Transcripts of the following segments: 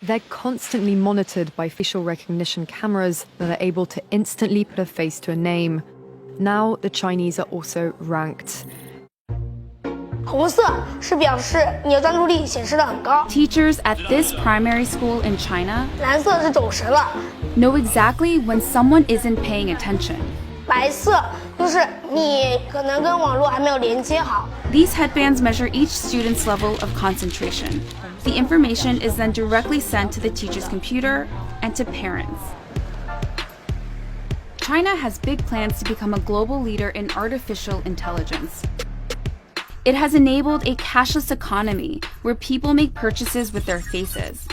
They're constantly monitored by facial recognition cameras that are able to instantly put a face to a name. Now, the Chinese are also ranked. 红色是表示你的专注力显示得很高。 Teachers at this primary school in China 蓝色是走神了， know exactly when someone isn't paying attention. 白色就是你可能跟网络还没有连接好。 These headbands measure each student's level of concentration. The information is then directly sent to the teacher's computer and to parents. China has big plans to become a global leader in artificial intelligence. It has enabled a cashless economy where people make purchases with their faces.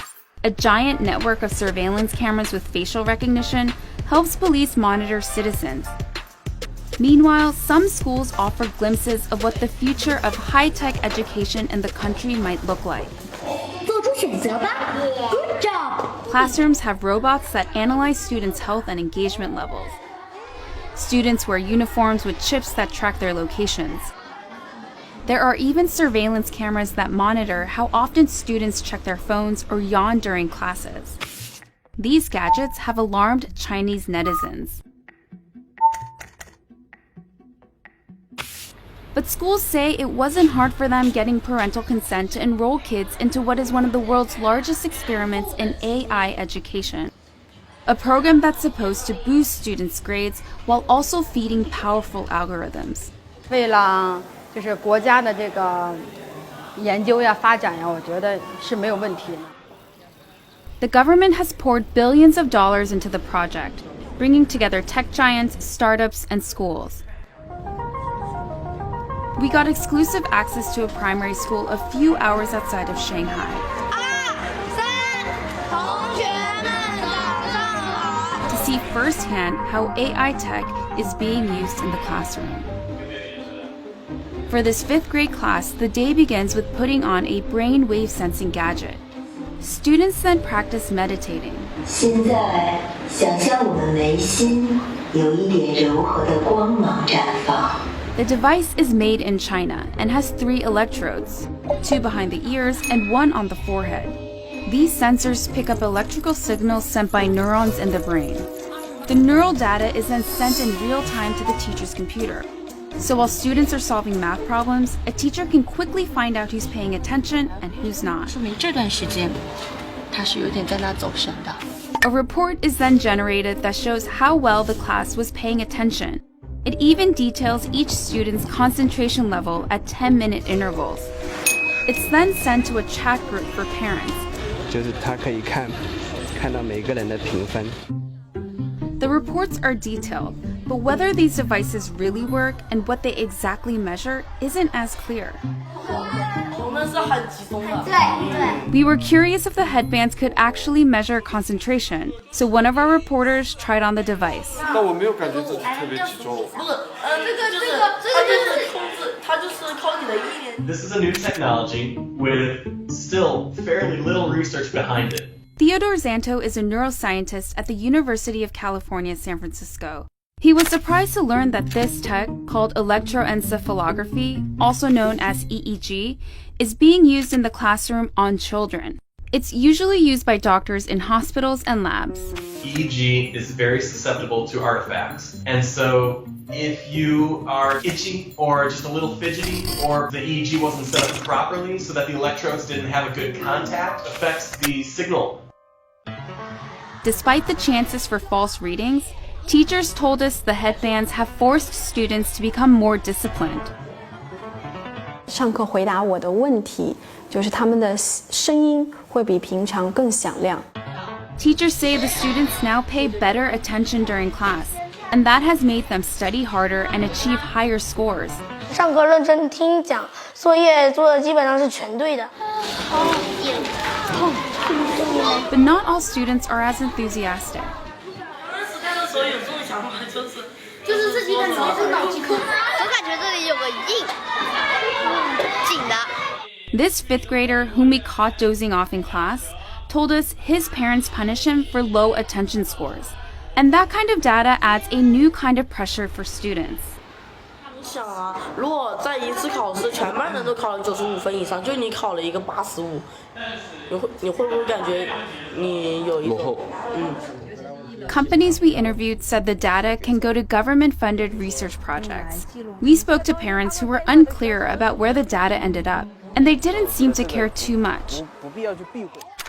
A giant network of surveillance cameras with facial recognition helps police monitor citizens. Meanwhile, some schools offer glimpses of what the future of high-tech education in the country might look like. 做出选择吧 Good job! Classrooms have robots that analyze students' health and engagement levels. Students wear uniforms with chips that track their locations. There are even surveillance cameras that monitor how often students check their phones or yawn during classes. These gadgets have alarmed Chinese netizens. But schools say it wasn't hard for them getting parental consent to enroll kids into what is one of the world's largest experiments in AI education. A program that's supposed to boost students' grades while also feeding powerful algorithms. 为了就是国家的这个研究呀、发展呀，我觉得是没有问题的。 The government has poured billions of dollars into the project, bringing together tech giants, startups, and schools. We got exclusive access to a primary school a few hours outside of Shanghai. 同学们早上好。 To see firsthand how AI tech is being used in the classroom. For this 5th grade class, the day begins with putting on a brain wave sensing gadget. Students then practice meditating. 现在想象我们眉心有一点柔和的光芒绽放。 The device is made in China and has 3 electrodes, 2 behind the ears and 1 on the forehead. These sensors pick up electrical signals sent by neurons in the brain. The neural data is then sent in real time to the teacher's computer. So while students are solving math problems, a teacher can quickly find out who's paying attention and who's not. 说明这段时间他是有点在那走神的。 A report is then generated that shows how well the class was paying attention. It even details each student's concentration level at 10-minute intervals. It's then sent to a chat group for parents. 就是他可以看到每个人的评分。 The reports are detailed, but whether these devices really work and what they exactly measure isn't as clear. We were curious if the headbands could actually measure concentration, so one of our reporters tried on the device. 但我没有感觉自己特别集中。This is a new technology with still fairly little research behind it. Theodore Zanto is a neuroscientist at the University of California, San Francisco. He was surprised to learn that this tech, called electroencephalography, also known as EEG, is being used in the classroom on children. It's usually used by doctors in hospitals and labs. EEG is very susceptible to artifacts. And so if you are itchy or just a little fidgety, or the EEG wasn't set up properly so that the electrodes didn't have a good contact, affects the signal. Despite the chances for false readings, teachers told us the headbands have forced students to become more disciplined. 上课回答我的问题，就是他们的声音会比平常更响亮。 Teachers say the students now pay better attention during class, and that has made them study harder and achieve higher scores. 上课认真听讲，作业做的基本上是全对的。 But not all students are as enthusiastic. 就是自己感觉是脑筋空，我感觉这里有个紧的。 This 5th grader, whom we caught dozing off in class, told us his parents punish him for low attention scores. And that kind of data adds a new kind of pressure for students. 想啊，如果在一次考试全班人都考了95分以上，就你考了一个85，你会不会感觉你有一种Companies we interviewed said the data can go to government-funded research projects. We spoke to parents who were unclear about where the data ended up, and they didn't seem to care too much.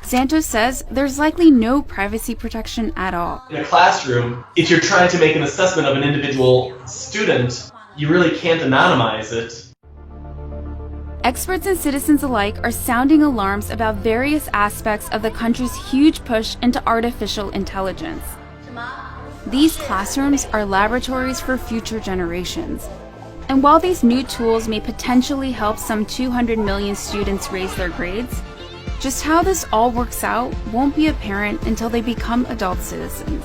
Santos says there's likely no privacy protection at all. In a classroom, if you're trying to make an assessment of an individual student, you really can't anonymize it. Experts and citizens alike are sounding alarms about various aspects of the country's huge push into artificial intelligence. These classrooms are laboratories for future generations. And while these new tools may potentially help some 200 million students raise their grades, just how this all works out won't be apparent until they become adult citizens.